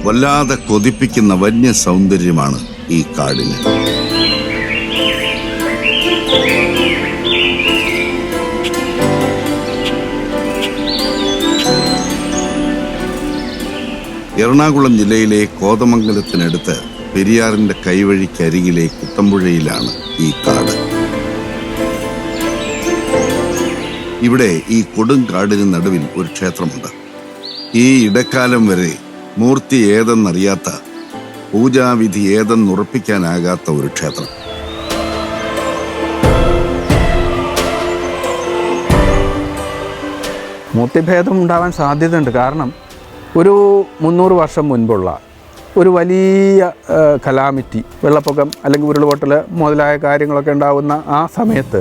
വല്ലാതെ കൊതിപ്പിക്കുന്ന വന്യ സൗന്ദര്യമാണ് ഈ കാടിന്. എറണാകുളം ജില്ലയിലെ കോതമംഗലത്തിനടുത്ത് പെരിയാറിന്റെ കൈവഴിക്കരികിലെ കുത്തമ്പുഴയിലാണ് ഈ കാട്. ഇവിടെ ഈ കൊടും കാടിന് നടുവിൽ ഒരു ക്ഷേത്രമുണ്ട്. ഈ ഇടക്കാലം വരെ മൂർത്തി ഏതെന്നറിയാത്ത, പൂജാവിധി ഏതെന്നുറപ്പിക്കാനാകാത്ത ഒരു ക്ഷേത്രം. മൂർത്തിഭേദം ഉണ്ടാവാൻ സാധ്യതയുണ്ട്. കാരണം ഒരു 300 വർഷം മുൻപുള്ള ഒരു വലിയ കലാമിറ്റി, വെള്ളപ്പൊക്കം അല്ലെങ്കിൽ ഉരുൾപൊട്ടൽ മുതലായ കാര്യങ്ങളൊക്കെ ഉണ്ടാകുന്ന ആ സമയത്ത്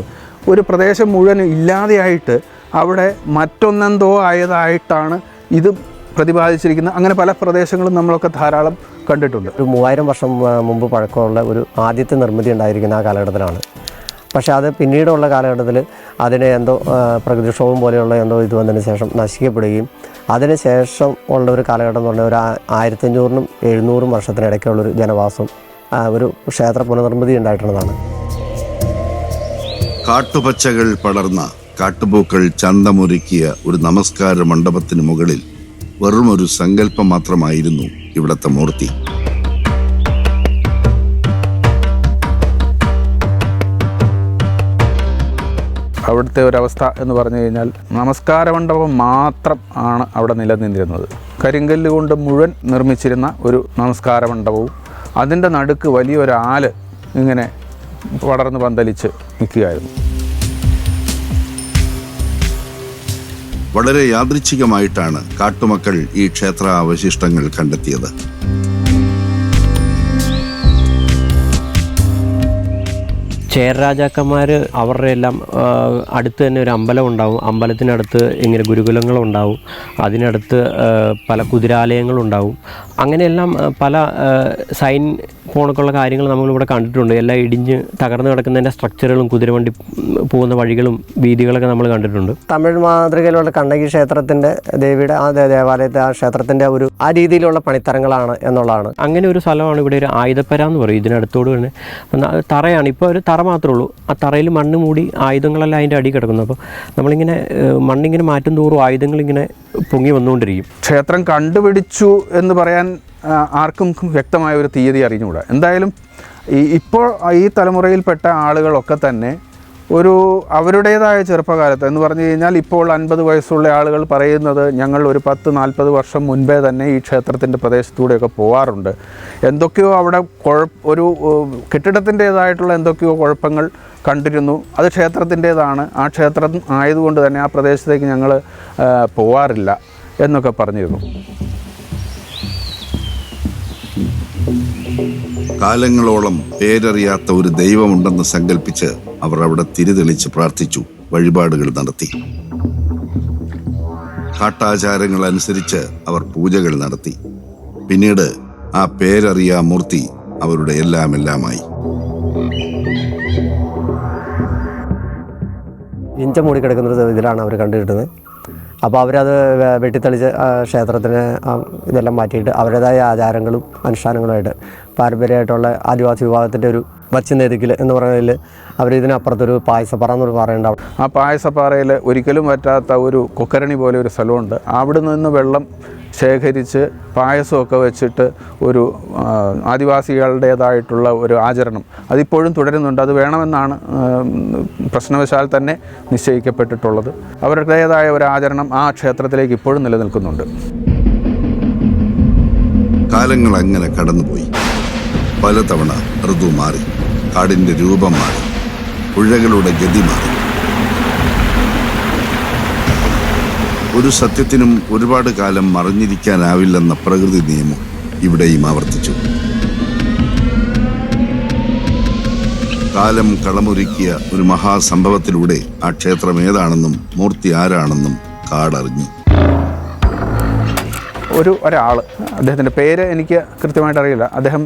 ഒരു പ്രദേശം മുഴുവൻ ഇല്ലാതെയായിട്ട് അവിടെ മറ്റൊന്നെന്തോ ആയതായിട്ടാണ് ഇത് പ്രതിപാദിച്ചിരിക്കുന്നത്. അങ്ങനെ പല പ്രദേശങ്ങളും നമ്മളൊക്കെ ധാരാളം കണ്ടിട്ടുണ്ട്. ഒരു 3000 വർഷം മുമ്പ് പഴക്കമുള്ള ഒരു ആദ്യത്തെ നിർമ്മിതി ഉണ്ടായിരിക്കുന്ന ആ കാലഘട്ടത്തിലാണ്. പക്ഷേ അത് പിന്നീടുള്ള കാലഘട്ടത്തിൽ അതിന് എന്തോ പ്രകൃതിക്ഷോഭം പോലെയുള്ള എന്തോ ഇത് വന്നതിന് ശേഷം നശിക്കപ്പെടുകയും അതിന് ശേഷം ഉള്ള ഒരു കാലഘട്ടം എന്ന് പറഞ്ഞാൽ ഒരു 1500-നും 700 വർഷത്തിനിടയ്ക്കുള്ളൊരു ജനവാസം, ഒരു ക്ഷേത്ര പുനർനിർമ്മിതി ഉണ്ടായിട്ടുള്ളതാണ്. കാട്ടുപച്ചകൾ പടർന്ന കാട്ടുപൂക്കൾ ചന്തമൊരുക്കിയ ഒരു നമസ്കാര മണ്ഡപത്തിന് മുകളിൽ വെറും ഒരു സങ്കല്പം മാത്രമായിരുന്നു ഇവിടത്തെ മൂർത്തി. അവിടുത്തെ ഒരവസ്ഥ എന്ന് പറഞ്ഞു കഴിഞ്ഞാൽ നമസ്കാര മണ്ഡപം മാത്രം ആണ് അവിടെ നിലനിന്നിരുന്നത്. കരിങ്കല്ല് കൊണ്ട് മുഴുവൻ നിർമ്മിച്ചിരുന്ന ഒരു നമസ്കാര മണ്ഡപവും അതിൻ്റെ നടുക്ക് വലിയൊരാല് ഇങ്ങനെ പടർന്ന് പന്തലിച്ച് നിൽക്കുകയായിരുന്നു. വളരെ യാദൃച്ഛികമായിട്ടാണ് കാട്ടുമക്കൾ ഈ ക്ഷേത്ര അവശിഷ്ടങ്ങൾ കണ്ടെത്തിയത്. ചേര രാജാക്കന്മാർ അവരുടെ എല്ലാം അടുത്ത് തന്നെ ഒരു അമ്പലം ഉണ്ടാവും. അമ്പലത്തിനടുത്ത് ഇങ്ങനെ ഗുരുകുലങ്ങളുണ്ടാവും. അതിനടുത്ത് പല കുതിരാലയങ്ങളുണ്ടാവും. അങ്ങനെയെല്ലാം പല സൈൻ പോണക്കുള്ള കാര്യങ്ങൾ നമ്മളിവിടെ കണ്ടിട്ടുണ്ട്. എല്ലാം ഇടിഞ്ഞ് തകർന്ന് കിടക്കുന്നതിൻ്റെ സ്ട്രക്ചറുകളും കുതിരവണ്ടി പോകുന്ന വഴികളും വീതികളൊക്കെ നമ്മൾ കണ്ടിട്ടുണ്ട്. തമിഴ് മാതൃകയിലുള്ള കണ്ണകി ക്ഷേത്രത്തിൻ്റെ ദേവിയുടെ ആ ദേവാലയത്തെ ആ ക്ഷേത്രത്തിൻ്റെ ഒരു ആ രീതിയിലുള്ള പണിത്തരങ്ങളാണ് എന്നുള്ളതാണ്. അങ്ങനെ ഒരു സ്ഥലമാണ് ഇവിടെ ഒരു ആയുധപ്പര എന്ന് പറയും. ഇതിനടുത്തോട് തന്നെ തറയാണ്. ഇപ്പോൾ ഒരു തറ മാത്രമേ ഉള്ളൂ. ആ തറയിൽ മണ്ണ് മൂടി ആയുധങ്ങളെല്ലാം അതിൻ്റെ അടി കിടക്കുന്നു. അപ്പോൾ നമ്മളിങ്ങനെ മണ്ണിങ്ങനെ മാറ്റും തോറും ആയുധങ്ങളിങ്ങനെ പൊങ്ങി വന്നുകൊണ്ടിരിക്കും. ക്ഷേത്രം കണ്ടുപിടിച്ചു എന്ന് പറയാൻ ആർക്കും വ്യക്തമായ ഒരു തീയതി അറിഞ്ഞുകൂടാ. എന്തായാലും ഇപ്പോൾ ഈ തലമുറയിൽപ്പെട്ട ആളുകളൊക്കെ തന്നെ ഒരു അവരുടേതായ ചെറുപ്പകാലത്ത് എന്ന് പറഞ്ഞു കഴിഞ്ഞാൽ ഇപ്പോൾ 50 വയസ്സുള്ള ആളുകൾ പറയുന്നത് ഞങ്ങൾ ഒരു 10-40 വർഷം മുൻപേ തന്നെ ഈ ക്ഷേത്രത്തിൻ്റെ പ്രദേശത്തൂടെയൊക്കെ പോകാറുണ്ട്. എന്തൊക്കെയോ അവിടെ ഒരു കെട്ടിടത്തിൻ്റേതായിട്ടുള്ള എന്തൊക്കെയോ കുഴപ്പങ്ങൾ കണ്ടിരുന്നു. അത് ക്ഷേത്രത്തിൻ്റേതാണ്. ആ ക്ഷേത്രം ആയതുകൊണ്ട് തന്നെ ആ പ്രദേശത്തേക്ക് ഞങ്ങൾ പോവാറില്ല എന്നൊക്കെ പറഞ്ഞിരുന്നു. കാലങ്ങളോളം പേരറിയാത്ത ഒരു ദൈവമുണ്ടെന്ന് സങ്കല്പിച്ച് അവർ അവിടെ തിരിതെളിച്ച് പ്രാർത്ഥിച്ചു, വഴിപാടുകൾ നടത്തി. കാട്ടാചാരങ്ങൾ അനുസരിച്ച് അവർ പൂജകൾ നടത്തി. പിന്നീട് ആ പേരറിയാ മൂർത്തി അവരുടെ എല്ലാമായി. ഇഞ്ച മൂടി കിടക്കുന്നൊരു ഇതിലാണ് അവർ കണ്ടുകിട്ടുന്നത്. അപ്പോൾ അവരത് വെട്ടിത്തെളിച്ച് ക്ഷേത്രത്തിന് ഇതെല്ലാം മാറ്റിയിട്ട് അവരുടേതായ ആചാരങ്ങളും അനുഷ്ഠാനങ്ങളുമായിട്ട് പാരമ്പര്യമായിട്ടുള്ള ആദിവാസി വിഭാഗത്തിൻ്റെ ഒരു വച്ചുനെരുക്കിൽ എന്ന് പറയുന്നതിൽ അവരിതിനപ്പുറത്തൊരു പായസപ്പാറ എന്നൊരു പാറയുണ്ടാവും. ആ പായസപ്പാറയിൽ ഒരിക്കലും പറ്റാത്ത ഒരു കൊക്കരണി പോലെ ഒരു സ്ഥലമുണ്ട്. അവിടെ നിന്ന് വെള്ളം ശേഖരിച്ച് പായസമൊക്കെ വെച്ചിട്ട് ഒരു ആദിവാസികളുടേതായിട്ടുള്ള ഒരു ആചരണം അതിപ്പോഴും തുടരുന്നുണ്ട്. അത് വേണമെന്നാണ് പ്രശ്നവശാൽ തന്നെ നിശ്ചയിക്കപ്പെട്ടിട്ടുള്ളത്. അവരുടേതായ ഒരു ആചരണം ആ ക്ഷേത്രത്തിലേക്ക് ഇപ്പോഴും നിലനിൽക്കുന്നുണ്ട്. കാലങ്ങൾ അങ്ങനെ കടന്നുപോയി. പലതവണ ഋതു മാറി, കാടിൻ്റെ രൂപം മാറി, പുഴകളുടെ ഗതി മാറി. ഒരു സത്യത്തിനും ഒരുപാട് കാലം മറഞ്ഞിരിക്കാനാവില്ലെന്ന പ്രകൃതി നിയമം ഇവിടെയും ആവർത്തിച്ചു. കാലം കളമൊരുക്കിയ ഒരു മഹാസംഭവത്തിലൂടെ ആ ക്ഷേത്രം ഏതാണെന്നും മൂർത്തി ആരാണെന്നും കാടറിഞ്ഞു. ഒരാൾ, അദ്ദേഹത്തിൻ്റെ പേര് എനിക്ക് കൃത്യമായിട്ട് അറിയില്ല. അദ്ദേഹം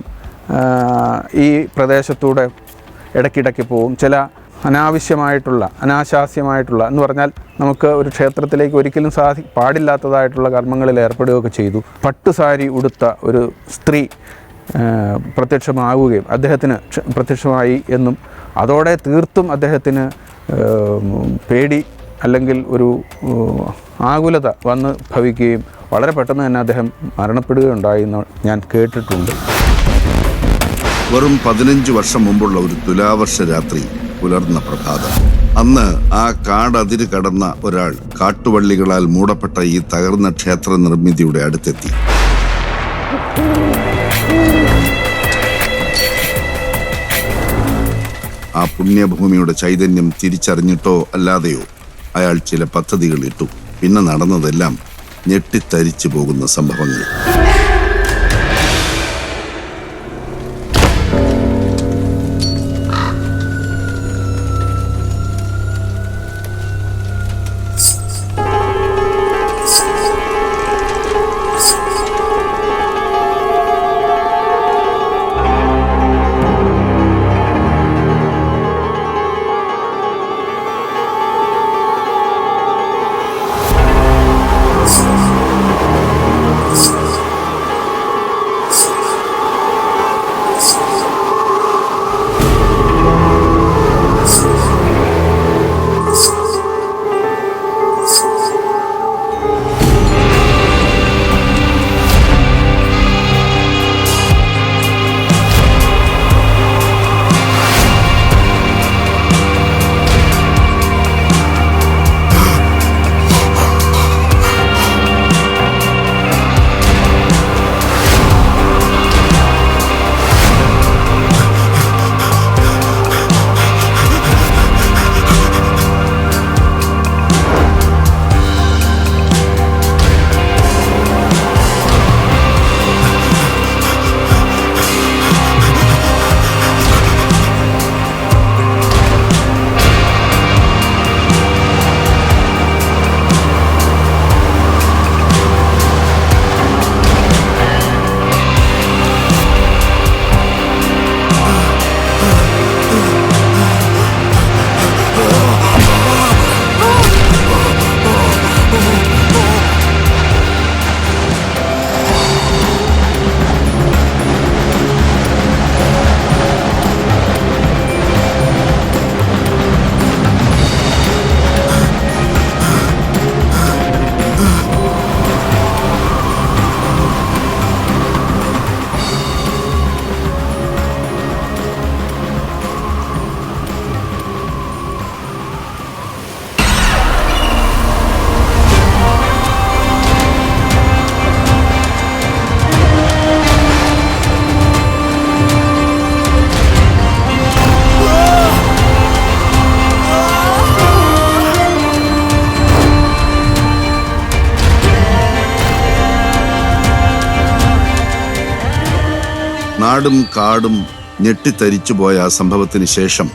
ഈ പ്രദേശത്തൂടെ ഇടയ്ക്കിടയ്ക്ക് പോവും. ചില അനാശാസ്യമായിട്ടുള്ള എന്ന് പറഞ്ഞാൽ നമുക്ക് ഒരു ക്ഷേത്രത്തിലേക്ക് ഒരിക്കലും പാടില്ലാത്തതായിട്ടുള്ള കർമ്മങ്ങളിൽ ഏർപ്പെടുകയൊക്കെ ചെയ്തു. പട്ടുസാരി ഉടുത്ത ഒരു സ്ത്രീ പ്രത്യക്ഷമാവുകയും അദ്ദേഹത്തിന് പ്രത്യക്ഷമായി എന്നും അതോടെ തീർത്തും അദ്ദേഹത്തിന് പേടി അല്ലെങ്കിൽ ഒരു ആകുലത വന്ന് ഭവിക്കുകയും വളരെ പെട്ടെന്ന് തന്നെ അദ്ദേഹം മരണപ്പെടുകയുണ്ടായി എന്ന് ഞാൻ കേട്ടിട്ടുണ്ട്. വെറും 15 വർഷം മുമ്പുള്ള ഒരു തുലാവർഷ രാത്രി പുലർന്ന പ്രഭാതം. അന്ന് ആ കാടതിര് കടന്ന ഒരാൾ കാട്ടുവള്ളികളാൽ മൂടപ്പെട്ട ഈ തകർന്ന ക്ഷേത്ര നിർമ്മിതിയുടെ അടുത്തെത്തി. ആ പുണ്യഭൂമിയുടെ ചൈതന്യം തിരിച്ചറിഞ്ഞിട്ടോ അല്ലാതെയോ അയാൾ ചില പദ്ധതികൾ ഇട്ടു. പിന്നെ നടന്നതെല്ലാം ഞെട്ടിത്തരിച്ചു പോകുന്ന സംഭവങ്ങൾ. നാടും കാടും ഞെട്ടിത്തരിച്ചുപോയ ആ സംഭവത്തിന് ശേഷം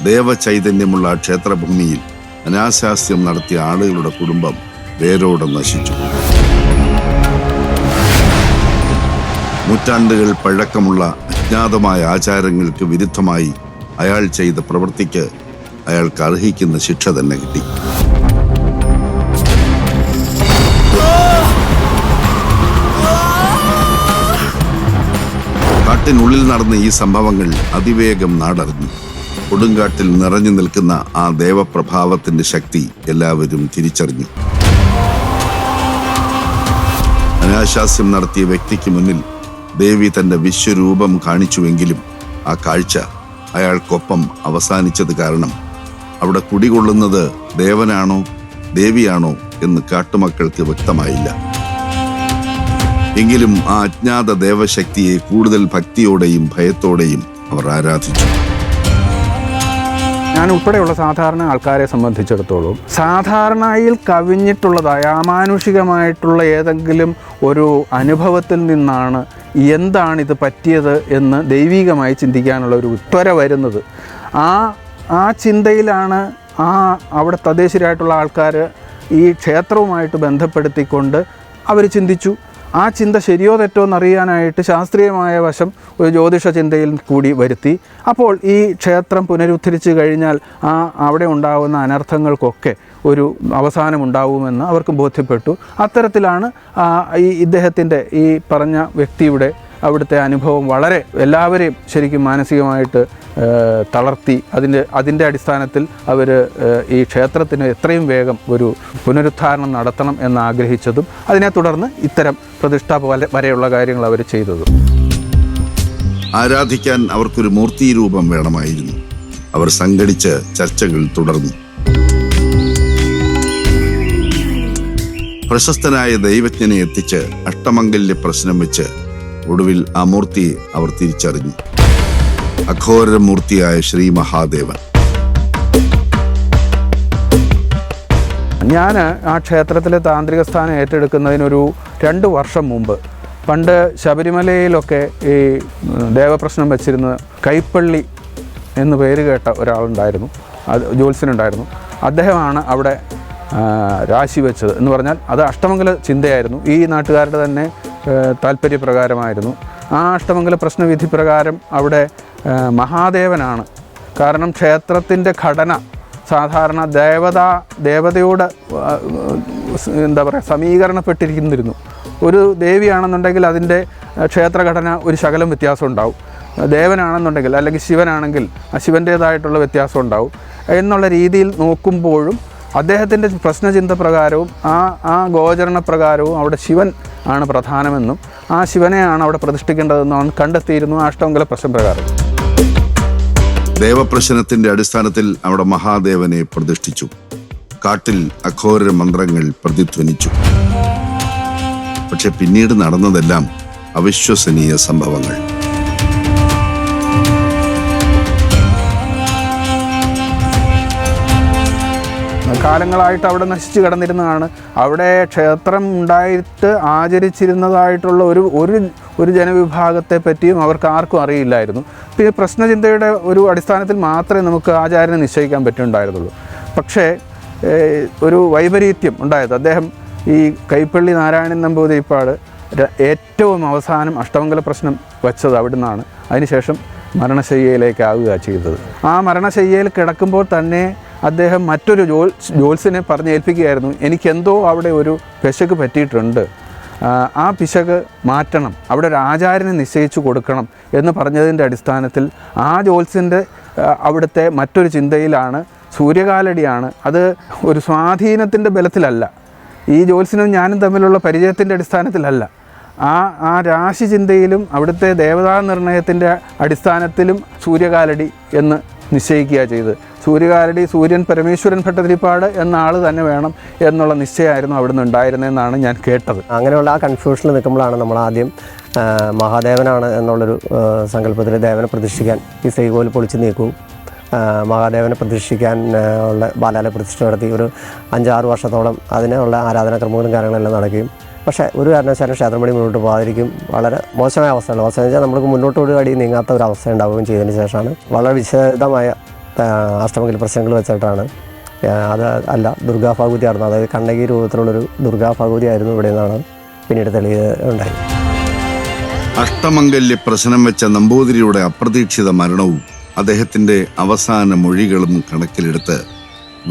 ദേവചൈതന്യമുള്ള ആ ക്ഷേത്രഭൂമിയിൽ അനാശാസ്യം നടത്തിയ ആളുകളുടെ കുടുംബം വേരോടെ നശിച്ചു. നൂറ്റാണ്ടുകൾ പഴക്കമുള്ള അജ്ഞാതമായ ആചാരങ്ങൾക്ക് വിരുദ്ധമായി അയാൾ ചെയ്ത പ്രവൃത്തിക്ക് അയാൾക്ക് അർഹിക്കുന്ന ശിക്ഷ തന്നെ കിട്ടി. കാട്ടിനുള്ളിൽ നടന്ന ഈ സംഭവങ്ങൾ അതിവേഗം നാടറിഞ്ഞു. കൊടുങ്കാട്ടിൽ നിറഞ്ഞു നിൽക്കുന്ന ആ ദേവപ്രഭാവത്തിന്റെ ശക്തി എല്ലാവരും തിരിച്ചറിഞ്ഞു. അനാശാസ്യം നടത്തിയ വ്യക്തിക്ക് മുന്നിൽ ദേവി തന്റെ വിശ്വരൂപം കാണിച്ചുവെങ്കിലും ആ കാഴ്ച അയാൾക്കൊപ്പം അവസാനിച്ചത് കാരണം അവിടെ കുടികൊള്ളുന്നത് ദേവനാണോ ദേവിയാണോ എന്ന് കാട്ടുമക്കൾക്ക് വ്യക്തമായില്ല. എങ്കിലും ആ അജ്ഞാത ദേവശക്തിയെ കൂടുതൽ ഭക്തിയോടെയും ഭയത്തോടെയും അവർ ആരാധിച്ചു. ഞാൻ ഉൾപ്പെടെയുള്ള സാധാരണ ആൾക്കാരെ സംബന്ധിച്ചിടത്തോളം സാധാരണയിൽ കവിഞ്ഞിട്ടുള്ളതായ അമാനുഷികമായിട്ടുള്ള ഏതെങ്കിലും ഒരു അനുഭവത്തിൽ നിന്നാണ് എന്താണിത് പറ്റിയത് എന്ന് ദൈവികമായി ചിന്തിക്കാനുള്ള ഒരു ത്വര വരുന്നത്. ആ ചിന്തയിലാണ് അവിടെ തദ്ദേശീയരായിട്ടുള്ള ആൾക്കാർ ഈ ക്ഷേത്രവുമായിട്ട് ബന്ധപ്പെടുത്തിക്കൊണ്ട് അവർ ചിന്തിച്ചു. ആ ചിന്ത ശരിയോ തെറ്റോ എന്നറിയാനായിട്ട് ശാസ്ത്രീയമായ വശം ഒരു ജ്യോതിഷ ചിന്തയിൽ കൂടി വരുത്തി. അപ്പോൾ ഈ ക്ഷേത്രം പുനരുദ്ധരിച്ച് കഴിഞ്ഞാൽ അവിടെ ഉണ്ടാകുന്ന അനർത്ഥങ്ങൾക്കൊക്കെ ഒരു അവസാനമുണ്ടാവുമെന്ന് അവർക്ക് ബോധ്യപ്പെട്ടു. അത്തരത്തിലാണ് ഇദ്ദേഹത്തിൻ്റെ ഈ പറഞ്ഞ വ്യക്തിയുടെ അവിടുത്തെ അനുഭവം വളരെ എല്ലാവരെയും ശരിക്കും മാനസികമായിട്ട് തളർത്തി. അതിൻ്റെ അടിസ്ഥാനത്തിൽ അവർ ഈ ക്ഷേത്രത്തിന് എത്രയും വേഗം ഒരു പുനരുദ്ധാരണം നടത്തണം എന്ന് ആഗ്രഹിച്ചതും അതിനെ തുടർന്ന് ഇത്തരം പ്രതിഷ്ഠ വരെയുള്ള കാര്യങ്ങൾ അവർ ചെയ്തതും. ആരാധിക്കാൻ അവർക്കൊരു മൂർത്തി രൂപം വേണമായിരുന്നു. അവർ സംഘടിച്ച് ചർച്ചകൾ തുടർന്നു. പ്രശസ്തനായ ദൈവജ്ഞനെ എത്തിച്ച് അഷ്ടമംഗല്യ പ്രശ്നം വെച്ച് ഒടുവിൽ ആ മൂർത്തിയെ അവർ തിരിച്ചറിഞ്ഞു. അഘോരമൂർത്തിയായ ശ്രീ മഹാദേവൻ. ഞാൻ ആ ക്ഷേത്രത്തിലെ താന്ത്രിക സ്ഥാനം ഏറ്റെടുക്കുന്നതിനൊരു 2 വർഷം മുമ്പ് പണ്ട് ശബരിമലയിലൊക്കെ ഈ ദേവപ്രശ്നം വച്ചിരുന്ന കൈപ്പള്ളി എന്ന് പേര് കേട്ട ഒരാളുണ്ടായിരുന്നു, ജ്യോത്സ്യനുണ്ടായിരുന്നു. അദ്ദേഹമാണ് അവിടെ രാശി വെച്ചത് എന്ന് പറഞ്ഞാൽ അത് അഷ്ടമംഗല ചിന്തയായിരുന്നു. ഈ നാട്ടുകാരുടെ തന്നെ താല്പര്യപ്രകാരമായിരുന്നു. ആ അഷ്ടമംഗല പ്രശ്നവിധി പ്രകാരം അവിടെ മഹാദേവനാണ്. കാരണം ക്ഷേത്രത്തിൻ്റെ ഘടന സാധാരണ ദേവതയോട് എന്താ പറയുക സമീകരണപ്പെട്ടിരിക്കുന്നിരുന്നു. ഒരു ദേവിയാണെന്നുണ്ടെങ്കിൽ അതിൻ്റെ ക്ഷേത്രഘടന ഒരു ശകലം വ്യത്യാസം ഉണ്ടാവും. ദേവനാണെന്നുണ്ടെങ്കിൽ അല്ലെങ്കിൽ ശിവനാണെങ്കിൽ ആ ശിവൻ്റേതായിട്ടുള്ള വ്യത്യാസം ഉണ്ടാവും എന്നുള്ള രീതിയിൽ നോക്കുമ്പോഴും അദ്ദേഹത്തിൻ്റെ പ്രശ്നചിന്ത പ്രകാരവും ആ ഗോചരണ പ്രകാരവും അവിടെ ശിവൻ ആണ് പ്രധാനമെന്നും ആ ശിവനെയാണ് അവിടെ പ്രതിഷ്ഠിക്കേണ്ടതെന്നും കണ്ടെത്തിയിരുന്നു അഷ്ടമംഗല പ്രശ്നം പ്രകാരം. ദേവപ്രശ്നത്തിന്റെ അടിസ്ഥാനത്തിൽ അവിടെ മഹാദേവനെ പ്രതിഷ്ഠിച്ചു. കാട്ടിൽ അഘോര മന്ത്രങ്ങൾ പ്രതിധ്വനിച്ചു. പക്ഷെ പിന്നീട് നടന്നതെല്ലാം അവിശ്വസനീയ സംഭവങ്ങൾ. കാലങ്ങളായിട്ട് അവിടെ നശിച്ചു കിടന്നിരുന്നതാണ്. അവിടെ ക്ഷേത്രം ഉണ്ടായിട്ട് ആചരിച്ചിരുന്നതായിട്ടുള്ള ഒരു ജനവിഭാഗത്തെ പറ്റിയും അവർക്ക് ആർക്കും അറിയില്ലായിരുന്നു. പിന്നെ പ്രശ്നചിന്തയുടെ ഒരു അടിസ്ഥാനത്തിൽ മാത്രമേ നമുക്ക് ആചാര്യനെ നിശ്ചയിക്കാൻ പറ്റുന്നുണ്ടായിരുന്നുള്ളൂ. പക്ഷേ ഒരു വൈപരീത്യം ഉണ്ടായത് അദ്ദേഹം ഈ കൈപ്പള്ളി നാരായണൻ നമ്പൂതിരിപ്പാട് ഏറ്റവും അവസാനം അഷ്ടമംഗല പ്രശ്നം വച്ചത് അവിടെ നിന്നാണ്. അതിനുശേഷം മരണശയ്യയിലേക്കാവുക ചെയ്തത്. ആ മരണശയ്യയിൽ കിടക്കുമ്പോൾ തന്നെ അദ്ദേഹം മറ്റൊരു ജ്യോത്സ്യനെ പറഞ്ഞേൽപ്പിക്കുകയായിരുന്നു, എനിക്കെന്തോ അവിടെ ഒരു പിശക് പറ്റിയിട്ടുണ്ട്, ആ പിശക് മാറ്റണം, അവിടെ ഒരു ആചാര്യനെ നിശ്ചയിച്ചു കൊടുക്കണം എന്ന് പറഞ്ഞതിൻ്റെ അടിസ്ഥാനത്തിൽ ആ ജ്യോത്സ്യൻ്റെ അവിടുത്തെ മറ്റൊരു ചിന്തയിലാണ് സൂര്യകാലടിയാണ്. അത് ഒരു സ്വാധീനത്തിൻ്റെ ബലത്തിലല്ല, ഈ ജ്യോത്സ്യനും ഞാനും തമ്മിലുള്ള പരിചയത്തിൻ്റെ അടിസ്ഥാനത്തിലല്ല, ആ രാശി ചിന്തയിലും അവിടുത്തെ ദേവതാ നിർണയത്തിൻ്റെ അടിസ്ഥാനത്തിലും സൂര്യകാലടി എന്ന് നിശ്ചയിക്കുക ചെയ്ത്. സൂര്യകാലടി സൂര്യൻ പരമേശ്വരൻ ഭട്ടതിരിപ്പാട് എന്ന ആൾ തന്നെ വേണം എന്നുള്ള നിശ്ചയമായിരുന്നു അവിടുന്ന് ഉണ്ടായിരുന്നതെന്നാണ് ഞാൻ കേട്ടത്. അങ്ങനെയുള്ള ആ കൺഫ്യൂഷനിൽ നിൽക്കുമ്പോഴാണ് നമ്മൾ ആദ്യം മഹാദേവനാണ് എന്നുള്ളൊരു സങ്കല്പത്തിൽ ദേവനെ പ്രതിഷ്ഠിക്കാൻ ഈ ശ്രീകോവിൽ പൊളിച്ച് നീക്കും. മഹാദേവനെ പ്രതിഷ്ഠിക്കാൻ ഉള്ള ബാലാല പ്രതിഷ്ഠ നടത്തി ഒരു 5-6 വർഷത്തോളം അതിനുള്ള ആരാധനാക്രമങ്ങളും കാര്യങ്ങളെല്ലാം നടക്കുകയും പക്ഷേ ഒരു കാരണവശാലും ക്ഷേത്രപണി മുന്നോട്ട് പോകാതിരിക്കും. വളരെ മോശമായ അവസ്ഥയാണ്. അവസ്ഥ എന്ന് വെച്ചാൽ നമുക്ക് മുന്നോട്ട് ഒരു അടി നീങ്ങാത്ത ഒരു അവസ്ഥ ഉണ്ടാവുകയും ചെയ്തതിന് ശേഷമാണ് വളരെ വിശദമായ അഷ്ടമംഗല പ്രശ്നങ്ങൾ വെച്ചിട്ടാണ് അത് അല്ല ദുർഗാഭഗവതി ആയിരുന്നു, അതായത് കണ്ണകി രൂപത്തിലുള്ളൊരു ദുർഗാഭഗവതി ആയിരുന്നു ഇവിടെ നിന്നാണ് പിന്നീട് തെളിവ് ഉണ്ടായത്. അഷ്ടമംഗല്യ പ്രശ്നം വെച്ച നമ്പൂതിരിയുടെ അപ്രതീക്ഷിത മരണവും അദ്ദേഹത്തിന്റെ അവസാന മൊഴികളും കണക്കിലെടുത്ത്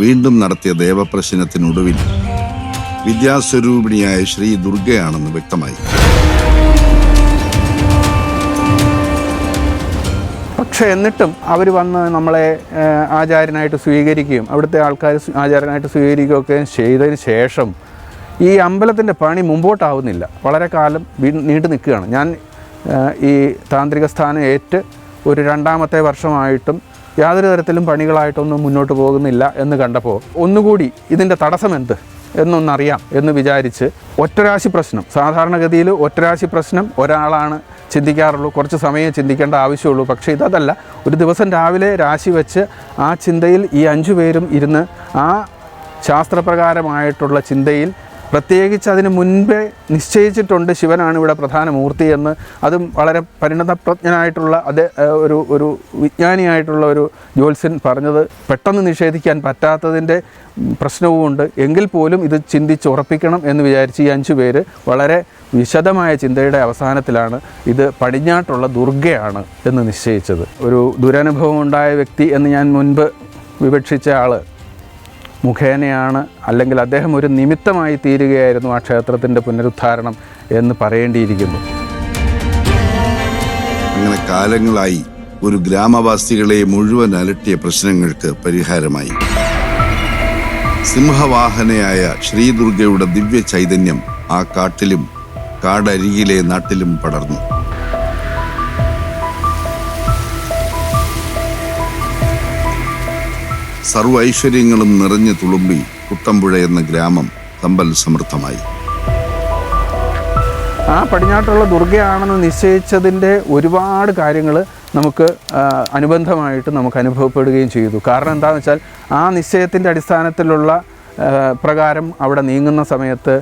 വീണ്ടും നടത്തിയ ദേവപ്രശ്നത്തിനൊടുവിൽ വിദ്യാസ്വരൂപിണിയായ ശ്രീ ദുർഗയാണെന്ന് വ്യക്തമായി. പക്ഷേ എന്നിട്ടും അവർ വന്ന് നമ്മളെ ആചാര്യനായിട്ട് സ്വീകരിക്കുകയും അവിടുത്തെ ആൾക്കാർ ആചാര്യനായിട്ട് സ്വീകരിക്കുകയൊക്കെ ചെയ്തതിന് ശേഷം ഈ അമ്പലത്തിൻ്റെ പണി മുമ്പോട്ടാവുന്നില്ല. വളരെ കാലം നീണ്ടു നിൽക്കുകയാണ്. ഞാൻ ഈ താന്ത്രിക സ്ഥാനം ഏറ്റ് ഒരു 2ാമത്തെ വർഷമായിട്ടും യാതൊരു തരത്തിലും പണികളായിട്ടൊന്നും മുന്നോട്ട് പോകുന്നില്ല എന്ന് കണ്ടപ്പോൾ ഒന്നുകൂടി ഇതിൻ്റെ തടസ്സമെന്ത് എന്നൊന്നറിയാം എന്ന് വിചാരിച്ച് ഒറ്റരാശി പ്രശ്നം, സാധാരണഗതിയിൽ ഒറ്റരാശി പ്രശ്നം ഒരാളാണ് ചിന്തിക്കാറുള്ളൂ, കുറച്ച് സമയം ചിന്തിക്കേണ്ട ആവശ്യമുള്ളൂ. പക്ഷേ ഇതല്ല, ഒരു ദിവസം രാവിലെ രാശി വെച്ച് ആ ചിന്തയിൽ ഈ 5 പേരും ഇരുന്ന് ആ ശാസ്ത്രപ്രകാരമായിട്ടുള്ള ചിന്തയിൽ പ്രത്യേകിച്ച് അതിന് മുൻപേ നിശ്ചയിച്ചിട്ടുണ്ട് ശിവനാണ് ഇവിടെ പ്രധാന മൂർത്തി എന്ന്. അതും വളരെ പരിണതപ്രജ്ഞനായിട്ടുള്ള ഒരു വിജ്ഞാനിയായിട്ടുള്ള ഒരു ജ്യോത്സ്യൻ പറഞ്ഞത് പെട്ടെന്ന് നിഷേധിക്കാൻ പറ്റാത്തതിൻ്റെ പ്രശ്നവുമുണ്ട്. എങ്കിൽ പോലും ഇത് ചിന്തിച്ച് ഉറപ്പിക്കണം എന്ന് വിചാരിച്ച് ഈ 5 പേര് വളരെ വിശദമായ ചിന്തയുടെ അവസാനത്തിലാണ് ഇത് പടിഞ്ഞാട്ടുള്ള ദുർഗയാണ് എന്ന് നിശ്ചയിച്ചത്. ഒരു ദുരനുഭവം ഉണ്ടായ വ്യക്തി എന്ന് ഞാൻ മുൻപ് വിവക്ഷിച്ച ആൾ മുഖേനയാണ്, അല്ലെങ്കിൽ അദ്ദേഹം ഒരു നിമിത്തമായി തീരുകയായിരുന്നു ആ ക്ഷേത്രത്തിൻ്റെ പുനരുദ്ധാരണം എന്ന് പറയേണ്ടിയിരിക്കുന്നു. അങ്ങനെ കാലങ്ങളായി ഒരു ഗ്രാമവാസികളെ മുഴുവൻ അലട്ടിയ പ്രശ്നങ്ങൾക്ക് പരിഹാരമായി. സിംഹവാഹനയായ ശ്രീദുർഗയുടെ ദിവ്യ ചൈതന്യം ആ കാട്ടിലും കാടരികിലെ നാട്ടിലും പടർന്നു. സർവ്വ ഐശ്വര്യങ്ങളും നിറഞ്ഞു തുളുമ്പി കുട്ടമ്പുഴ എന്ന ഗ്രാമം സമ്പൽ സമൃദ്ധമായി. ആ പടിഞ്ഞാട്ടുള്ള ദുർഗയാണെന്ന് നിശ്ചയിച്ചതിൻ്റെ ഒരുപാട് കാര്യങ്ങൾ നമുക്ക് അനുബന്ധമായിട്ട് നമുക്ക് അനുഭവപ്പെടുകയും ചെയ്തു. കാരണം എന്താണെന്ന് വെച്ചാൽ ആ നിശ്ചയത്തിൻ്റെ അടിസ്ഥാനത്തിലുള്ള പ്രകാരം അവിടെ നീങ്ങുന്ന സമയത്ത്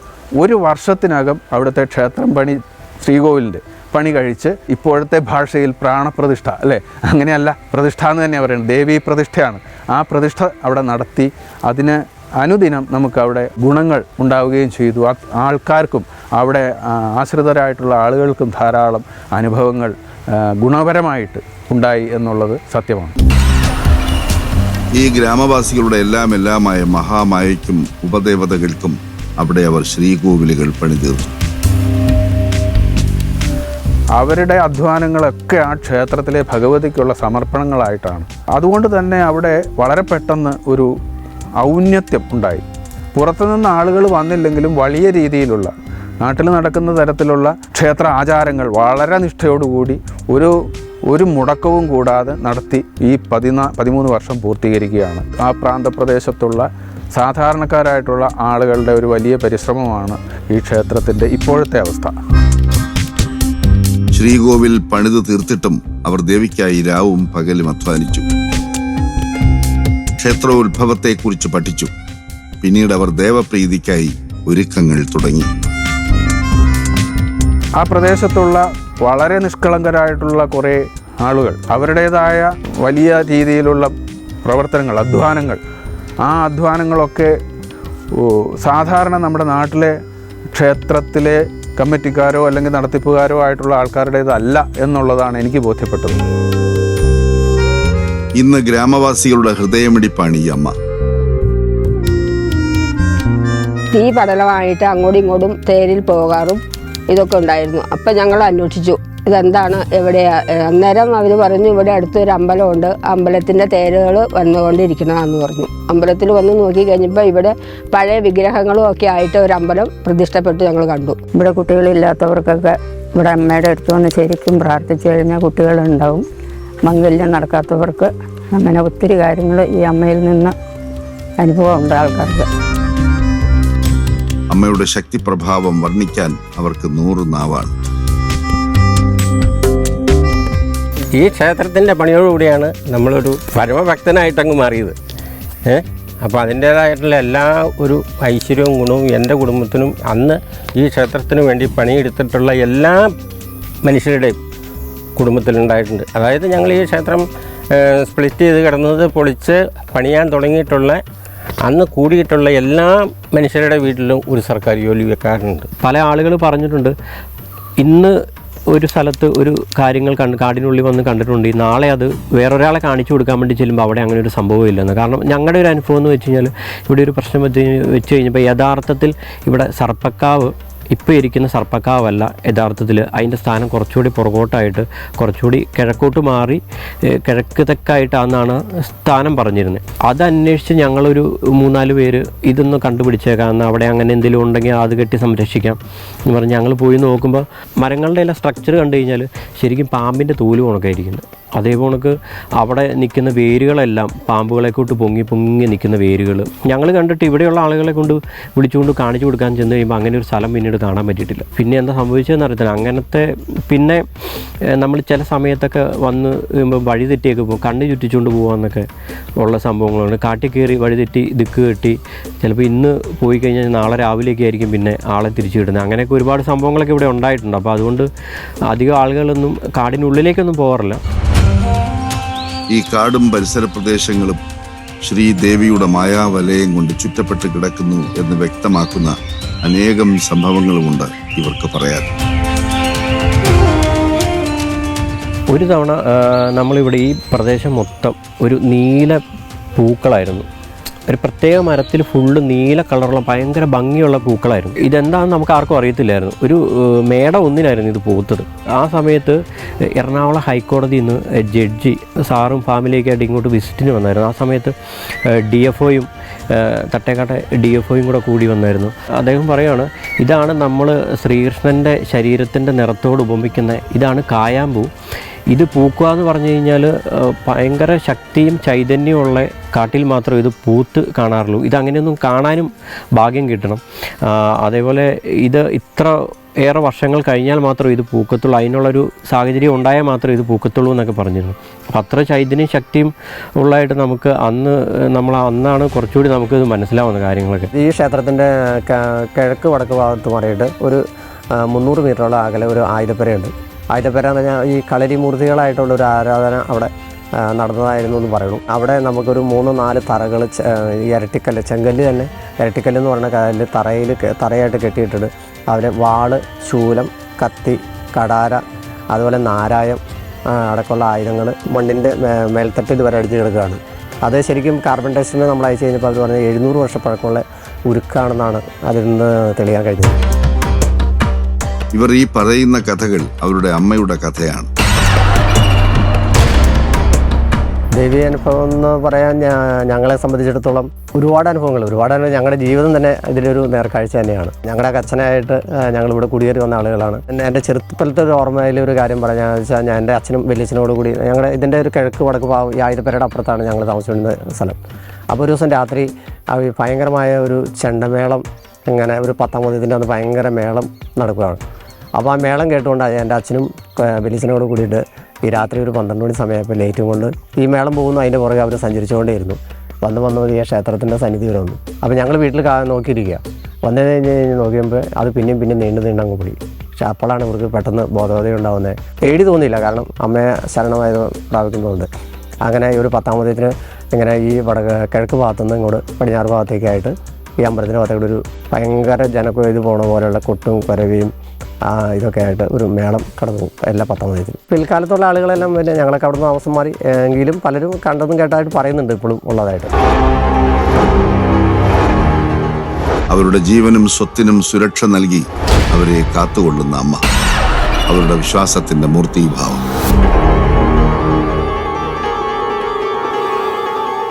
1 വർഷത്തിനകം അവിടുത്തെ ക്ഷേത്രം പണി, ശ്രീകോവിലിൻ്റെ പണി കഴിച്ച് ഇപ്പോഴത്തെ ഭാഷയിൽ പ്രാണപ്രതിഷ്ഠ, അല്ലേ, അങ്ങനെയല്ല, പ്രതിഷ്ഠ എന്ന് തന്നെയാണ് പറയുന്നത്, ദേവീ പ്രതിഷ്ഠയാണ്. ആ പ്രതിഷ്ഠ അവിടെ നടത്തി അതിന് അനുദിനം നമുക്കവിടെ ഗുണങ്ങൾ ഉണ്ടാവുകയും ചെയ്തു. ആൾക്കാർക്കും അവിടെ ആശ്രിതരായിട്ടുള്ള ആളുകൾക്കും ധാരാളം അനുഭവങ്ങൾ ഗുണപരമായിട്ട് ഉണ്ടായി എന്നുള്ളത് സത്യമാണ്. ഈ ഗ്രാമവാസികളുടെ എല്ലാമായ മഹാമായയ്ക്കും ഉപദേവതകൾക്കും അവിടെ അവർ ശ്രീകോവിലുകൾ പണിതീർത്തു. അവരുടെ അധ്വാനങ്ങളൊക്കെ ആ ക്ഷേത്രത്തിലെ ഭഗവതിക്കുള്ള സമർപ്പണങ്ങളായിട്ടാണ്. അതുകൊണ്ട് തന്നെ അവിടെ വളരെ പെട്ടെന്ന് ഒരു ഔന്നത്യം ഉണ്ടായി. പുറത്തുനിന്ന് ആളുകൾ വന്നില്ലെങ്കിലും വലിയ രീതിയിലുള്ള നാട്ടിൽ നടക്കുന്ന തരത്തിലുള്ള ക്ഷേത്ര ആചാരങ്ങൾ വളരെ നിഷ്ഠയോടുകൂടി ഒരു മുടക്കവും കൂടാതെ നടത്തി ഈ 13 വർഷം പൂർത്തീകരിക്കുകയാണ്. ആ പ്രാന്തപ്രദേശത്തുള്ള സാധാരണക്കാരായിട്ടുള്ള ആളുകളുടെ ഒരു വലിയ പരിശ്രമമാണ് ഈ ക്ഷേത്രത്തിൻ്റെ ഇപ്പോഴത്തെ അവസ്ഥ. ശ്രീകോവിൽ പണിതു തീർത്തിട്ടും അവർ ദേവിക്കായി രാവും പകലും അധ്വാനിച്ചു. ക്ഷേത്രോത്ഭവത്തെക്കുറിച്ച് പഠിച്ചു. പിന്നീട് അവർ ദേവപ്രീതിക്കായി ഒരുക്കങ്ങൾ തുടങ്ങി. ആ പ്രദേശത്തുള്ള വളരെ നിഷ്കളങ്കരായിട്ടുള്ള കുറേ ആളുകൾ അവരുടേതായ വലിയ രീതിയിലുള്ള പ്രവർത്തനങ്ങൾ, അധ്വാനങ്ങൾ, ആ അധ്വാനങ്ങളൊക്കെ സാധാരണ നമ്മുടെ നാട്ടിലെ ക്ഷേത്രത്തിലെ കമ്മിറ്റിക്കാരോ അല്ലെങ്കിൽ നടത്തിപ്പുകാരോ ആയിട്ടുള്ള ആൾക്കാരുടേതല്ല എന്നുള്ളതാണ് എനിക്ക് ബോധ്യപ്പെട്ടത്. ഇന്ന് ഗ്രാമവാസികളുടെ ഹൃദയമിടിപ്പാണ് ഈ അമ്മ. തീ പടലമായിട്ട് അങ്ങോട്ടും ഇങ്ങോട്ടും തേരിൽ പോകാറും ഇതൊക്കെ ഉണ്ടായിരുന്നു. അപ്പം ഞങ്ങൾ അന്വേഷിച്ചു ഇതെന്താണ്, എവിടെയാ. അന്നേരം അവർ പറഞ്ഞു ഇവിടെ അടുത്തൊരു അമ്പലമുണ്ട്, അമ്പലത്തിൻ്റെ തേരുകൾ വന്നുകൊണ്ടിരിക്കണമെന്ന് പറഞ്ഞു. അമ്പലത്തിൽ വന്ന് നോക്കി കഴിഞ്ഞപ്പോൾ ഇവിടെ പഴയ വിഗ്രഹങ്ങളും ഒക്കെ ആയിട്ട് ഒരു അമ്പലം പ്രതിഷ്ഠപ്പെട്ട് ഞങ്ങൾ കണ്ടു. ഇവിടെ കുട്ടികളില്ലാത്തവർക്കൊക്കെ ഇവിടെ അമ്മയുടെ അടുത്ത് വന്ന് ശരിക്കും പ്രാർത്ഥിച്ചു കഴിഞ്ഞാൽ കുട്ടികളുണ്ടാവും. മംഗല്യം നടക്കാത്തവർക്ക് അങ്ങനെ ഒത്തിരി കാര്യങ്ങൾ ഈ അമ്മയിൽ നിന്ന് അനുഭവം ഉണ്ട് ആൾക്കാർക്ക്. അമ്മയുടെ ശക്തി പ്രഭാവം വർണ്ണിക്കാൻ അവർക്ക് 100 നാവാണ്. ഈ ക്ഷേത്രത്തിൻ്റെ പണിയോടുകൂടിയാണ് നമ്മളൊരു പരമഭക്തനായിട്ടങ്ങ് മാറിയത്. അപ്പോൾ അതിൻ്റേതായിട്ടുള്ള എല്ലാ ഒരു ഐശ്വര്യവും ഗുണവും എൻ്റെ കുടുംബത്തിനും അന്ന് ഈ ക്ഷേത്രത്തിന് വേണ്ടി പണിയെടുത്തിട്ടുള്ള എല്ലാ മനുഷ്യരുടെയും കുടുംബത്തിലുണ്ടായിട്ടുണ്ട്. അതായത് ഞങ്ങൾ ഈ ക്ഷേത്രം സ്പ്ലിറ്റ് ചെയ്ത് കിടന്നത് പൊളിച്ച് പണിയാൻ തുടങ്ങിയിട്ടുള്ള അന്ന് കൂടിയിട്ടുള്ള എല്ലാ മനുഷ്യരുടെ വീട്ടിലും ഒരു സർക്കാർ ജോലി വെക്കാറുണ്ട്. പല ആളുകൾ പറഞ്ഞിട്ടുണ്ട്, ഇന്ന് ഒരു സ്ഥലത്ത് ഒരു കാര്യങ്ങൾ കാടിനുള്ളിൽ വന്ന് കണ്ടിട്ടുണ്ട്, നാളെ അത് വേറൊരാളെ കാണിച്ചു കൊടുക്കാൻ വേണ്ടി ചെല്ലുമ്പോൾ അവിടെ അങ്ങനെ ഒരു സംഭവം ഇല്ലെന്ന്. കാരണം ഞങ്ങളുടെ ഒരു അനുഭവം എന്ന് വെച്ച് കഴിഞ്ഞാൽ ഇവിടെ ഒരു പ്രശ്നം വെച്ച് കഴിഞ്ഞപ്പോൾ യഥാർത്ഥത്തിൽ ഇവിടെ സർപ്പക്കാവ് ഇപ്പോൾ ഇരിക്കുന്ന സർപ്പക്കാവല്ല യഥാർത്ഥത്തിൽ അതിൻ്റെ സ്ഥാനം കുറച്ചുകൂടി പുറകോട്ടായിട്ട് കുറച്ചുകൂടി കിഴക്കോട്ട് മാറി കിഴക്ക് തെക്കായിട്ടാണെന്നാണ് സ്ഥാനം പറഞ്ഞിരുന്നത്. അതന്വേഷിച്ച് ഞങ്ങളൊരു 3-4 പേര് ഇതൊന്ന് കണ്ടുപിടിച്ചേക്കാം, അവിടെ അങ്ങനെ എന്തെങ്കിലും ഉണ്ടെങ്കിൽ അത് കെട്ടി സംരക്ഷിക്കാം എന്ന് പറഞ്ഞ് ഞങ്ങൾ പോയി നോക്കുമ്പോൾ മരങ്ങളുടെ എല്ലാം സ്ട്രക്ചർ കണ്ടു കഴിഞ്ഞാൽ ശരിക്കും പാമ്പിൻ്റെ തോല് കണക്കായിരിക്കുന്നത്. അതേപോണക്ക് അവിടെ നിൽക്കുന്ന വേരുകളെല്ലാം പാമ്പുകളെക്കൊണ്ട് പൊങ്ങി നിൽക്കുന്ന വേരുകൾ ഞങ്ങൾ കണ്ടിട്ട് ഇവിടെയുള്ള ആളുകളെ കൊണ്ട് വിളിച്ചുകൊണ്ട് കാണിച്ചു കൊടുക്കാൻ ചെന്ന് കഴിയുമ്പോൾ അങ്ങനെ ഒരു സ്ഥലം പിന്നീട് കാണാൻ പറ്റിയിട്ടില്ല. പിന്നെ എന്താ സംഭവിച്ചതെന്ന് അറിയത്തില്ല. അങ്ങനത്തെ പിന്നെ നമ്മൾ ചില സമയത്തൊക്കെ വന്ന് വഴി തെറ്റിയൊക്കെ പോകും, കണ്ണ് ചുറ്റിച്ചുകൊണ്ട് പോകാമെന്നൊക്കെ ഉള്ള സംഭവങ്ങളുണ്ട്. കാട്ടിൽ കയറി വഴി തെറ്റി ദിക്ക് കെട്ടി ചിലപ്പോൾ ഇന്ന് പോയി കഴിഞ്ഞാൽ നാളെ രാവിലെയൊക്കെ ആയിരിക്കും പിന്നെ ആളെ തിരിച്ചു കിട്ടുന്നത്. അങ്ങനെയൊക്കെ ഒരുപാട് സംഭവങ്ങളൊക്കെ ഇവിടെ ഉണ്ടായിട്ടുണ്ട്. അപ്പോൾ അതുകൊണ്ട് അധികം ആളുകളൊന്നും കാടിനുള്ളിലേക്കൊന്നും പോകാറില്ല. ഈ കാടും പരിസര പ്രദേശങ്ങളും ശ്രീദേവിയുടെ മായാവലയം കൊണ്ട് ചുറ്റപ്പെട്ട് കിടക്കുന്നു എന്ന് വ്യക്തമാക്കുന്ന അനേകം സംഭവങ്ങളുമുണ്ട്. ഇവർക്ക് പറയാൻ. ഒരു തവണ നമ്മളിവിടെ ഈ പ്രദേശം മൊത്തം ഒരു നീല പൂക്കളായിരുന്നു. ഒരു പ്രത്യേക മരത്തിൽ ഫുള്ള് നീല കളറുള്ള ഭയങ്കര ഭംഗിയുള്ള പൂക്കളായിരുന്നു. ഇതെന്താണെന്ന് നമുക്ക് ആർക്കും അറിയത്തില്ലായിരുന്നു. ഒരു മേട ഒന്നിനായിരുന്നു ഇത് പൂത്തത്. ആ സമയത്ത് എറണാകുളം ഹൈക്കോടതിയിൽ നിന്ന് ജഡ്ജി സാറും ഫാമിലിയൊക്കെയായിട്ട് ഇങ്ങോട്ട് വിസിറ്റിന് വന്നായിരുന്നു. ആ സമയത്ത് DFOയും തട്ടേക്കാട്ടെ DFOയും കൂടെ കൂടി വന്നായിരുന്നു. അദ്ദേഹം പറയുകയാണ്, ഇതാണ് നമ്മൾ ശ്രീകൃഷ്ണൻ്റെ ശരീരത്തിൻ്റെ നിറത്തോട് ഉപമിക്കുന്ന ഇതാണ് കായാമ്പൂ. ഇത് പൂക്കുക എന്ന് പറഞ്ഞു കഴിഞ്ഞാൽ ഭയങ്കര ശക്തിയും ചൈതന്യമുള്ള കാട്ടിൽ മാത്രം ഇത് പൂത്ത് കാണാറുള്ളൂ. ഇതങ്ങനെയൊന്നും കാണാനും ഭാഗ്യം കിട്ടണം. അതേപോലെ ഇത് ഇത്ര ഏറെ വർഷങ്ങൾ കഴിഞ്ഞാൽ മാത്രം ഇത് പൂക്കത്തുള്ളൂ, അതിനുള്ളൊരു സാഹചര്യം ഉണ്ടായാൽ മാത്രമേ ഇത് പൂക്കത്തുള്ളൂ എന്നൊക്കെ പറഞ്ഞിരുന്നു. അപ്പം അത്ര ചൈതന്യം ശക്തിയും ഉള്ളതായിട്ട് നമുക്ക് അന്നാണ് കുറച്ചുകൂടി നമുക്ക് ഇത് മനസ്സിലാവുന്ന കാര്യങ്ങളൊക്കെ. ഈ ക്ഷേത്രത്തിൻ്റെ കിഴക്ക് വടക്ക് ഭാഗത്ത് മാറിയിട്ട് ഒരു 300 മീറ്ററോളം അകലെ ഒരു ആയുധപ്പുരയുണ്ട്. ആയുധപ്പുര എന്ന് പറഞ്ഞാൽ ഈ കളരിമൂർത്തികളായിട്ടുള്ളൊരു ആരാധന അവിടെ നടന്നതായിരുന്നു എന്ന് പറയുന്നു. അവിടെ നമുക്കൊരു 3-4 തറകൾ ഈ ഇരട്ടിക്കല്ല്, ചെങ്കല്ല് തന്നെ ഇരട്ടിക്കല്ല് എന്ന് പറഞ്ഞ കല്ല് തറയായിട്ട് കെട്ടിയിട്ടിട്ട് അതിൽ വാള്, ശൂലം, കത്തി, കടാര, അതുപോലെ നാരായം അടക്കമുള്ള ആയുധങ്ങൾ മണ്ണിൻ്റെ മേൽത്തട്ട് ഇതുവരെ അടിച്ച് കിടക്കുകയാണ്. അത് ശരിക്കും കാർബൺ ടെസ്റ്റിന് നമ്മൾ അയച്ചു കഴിഞ്ഞപ്പോൾ അവർ പറഞ്ഞത് 700 വർഷം പഴക്കമുള്ള ഉരുക്കാണെന്നാണ് അതിൽ നിന്ന് തെളിയാൻ കഴിഞ്ഞത്. ഇവർ ഈ പറയുന്ന കഥകൾ അവരുടെ അമ്മയുടെ കഥയാണ്. ദൈവീയ അനുഭവം എന്ന് പറയാൻ ഞങ്ങളെ സംബന്ധിച്ചിടത്തോളം ഒരുപാട് അനുഭവങ്ങൾ ഞങ്ങളുടെ ജീവിതം തന്നെ ഇതിലൊരു നേർക്കാഴ്ച തന്നെയാണ്. ഞങ്ങളുടെ അച്ഛനായിട്ട് ഞങ്ങളിവിടെ കുടിയേറി വന്ന ആളുകളാണ്. എൻ്റെ ചെറുപ്പത്തിലത്തെ ഒരു ഓർമ്മയിൽ ഒരു കാര്യം പറഞ്ഞാൽ വെച്ചാൽ ഞാൻ എൻ്റെ അച്ഛനും വലിയച്ഛനോട് കൂടി ഞങ്ങളുടെ ഇതിൻ്റെ ഒരു കിഴക്ക് വടക്ക് ഭാഗം ഈ ആയുധപ്പുരയുടെ അപ്പുറത്താണ് ഞങ്ങൾ താമസിച്ചിരുന്ന സ്ഥലം. അപ്പോൾ ഒരു ദിവസം രാത്രി ഭയങ്കരമായ ഒരു ചെണ്ടമേളം, ഇങ്ങനെ ഒരു 10-ാം മതത്തിൻ്റെ അന്ന് ഭയങ്കര മേളം നടക്കുകയാണ്. അപ്പോൾ ആ മേളം കേട്ടുകൊണ്ട് എൻ്റെ അച്ഛനും വലിയച്ഛനോട് കൂടിയിട്ട് ഈ രാത്രി ഒരു 12 മണി സമയപ്പോൾ ലേറ്റും കൊണ്ട് ഈ മേളം പോകുന്നു, അതിൻ്റെ പുറകെ അവർ സഞ്ചരിച്ചുകൊണ്ടേയിരുന്നു. വന്ന് ഈ ക്ഷേത്രത്തിൻ്റെ സന്നിധി വരെ വന്നു. അപ്പോൾ ഞങ്ങൾ വീട്ടിൽ നോക്കിയിരിക്കുക. വന്നു കഴിഞ്ഞ് നോക്കിയപ്പോൾ അത് പിന്നെയും നീണ്ട് അങ്ങ് പോയി. പക്ഷെ അപ്പോഴാണ് ഇവർക്ക് പെട്ടെന്ന് ബോധവത ഉണ്ടാകുന്നത്. പേടി തോന്നിയില്ല, കാരണം അമ്മയെ ശരണമായത് പ്രാപിക്കുന്നതുകൊണ്ട്. അങ്ങനെ ഈ ഒരു 10-ാം മതത്തിന് ഇങ്ങനെ ഈ കിഴക്ക് ഭാഗത്തുനിന്ന് ഇങ്ങോട്ട് പടിഞ്ഞാറ് ഭാഗത്തേക്കായിട്ട് ഈ അമ്പലത്തിൻ്റെ ഭാഗത്തേക്ക് ഒരു ഭയങ്കര ജനക്കൊഴുതി പോണ പോലെയുള്ള കൊട്ടും കുരവിയും ഇതൊക്കെ ആയിട്ട് ഒരു മേളം കടന്നു പോകും എല്ലാ 10-ാം മതത്തിനും. പിൽക്കാലത്തുള്ള ആളുകളെല്ലാം പിന്നെ ഞങ്ങളൊക്കെ അവിടെ നിന്ന് താമസം മാറി എങ്കിലും പലരും കണ്ടതും കേട്ടായിട്ട് പറയുന്നുണ്ട് ഇപ്പോഴും ഉള്ളതായിട്ട്. അവരുടെ ജീവനും സ്വത്തിനും സുരക്ഷ നൽകി അവരെ കാത്തുകൊള്ളുന്ന അമ്മ, അവരുടെ വിശ്വാസത്തിന്റെ മൂർത്തീഭാവം.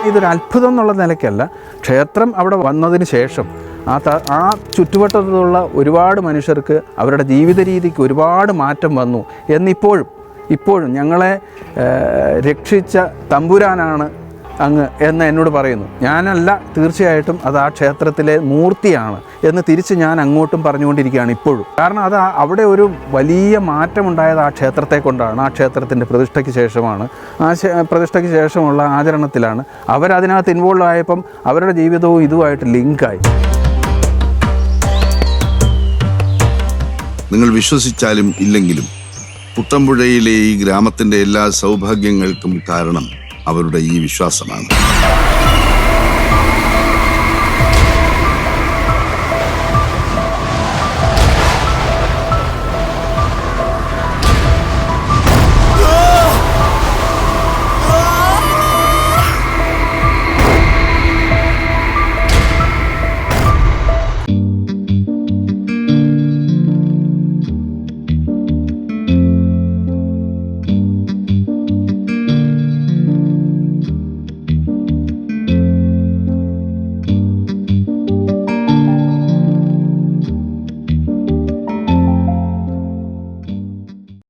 ഇതൊരു അത്ഭുതം എന്നുള്ള നിലയ്ക്കല്ല, ക്ഷേത്രം അവിടെ വന്നതിന് ശേഷം ആ ചുറ്റുവട്ടത്തുള്ള ഒരുപാട് മനുഷ്യർക്ക് അവരുടെ ജീവിത രീതിക്ക് ഒരുപാട് മാറ്റം വന്നു ഇപ്പോഴും ഞങ്ങളെ രക്ഷിച്ച തമ്പുരാനാണ് അങ്ങ് എന്ന് എന്നോട് പറയുന്നു. ഞാനല്ല, തീർച്ചയായിട്ടും അത് ആ ക്ഷേത്രത്തിലെ മൂർത്തിയാണ് എന്ന് തിരിച്ച് ഞാൻ അങ്ങോട്ടും പറഞ്ഞുകൊണ്ടിരിക്കുകയാണ് ഇപ്പോഴും. കാരണം അത് അവിടെ ഒരു വലിയ മാറ്റമുണ്ടായത് ആ ക്ഷേത്രത്തെ കൊണ്ടാണ്. ആ ക്ഷേത്രത്തിൻ്റെ പ്രതിഷ്ഠയ്ക്ക് ശേഷമാണ്. പ്രതിഷ്ഠയ്ക്ക് ശേഷമുള്ള ആചരണത്തിലാണ് അവരതിനകത്ത് ഇൻവോൾവ് ആയപ്പം അവരുടെ ജീവിതവും ഇതുമായിട്ട് ലിങ്കായി. നിങ്ങൾ വിശ്വസിച്ചാലും ഇല്ലെങ്കിലും പുത്തമ്പുഴയിലെ ഈ ഗ്രാമത്തിന്റെ എല്ലാ സൗഭാഗ്യങ്ങൾക്കും കാരണം അവരുടെ ഈ വിശ്വാസമാണ്.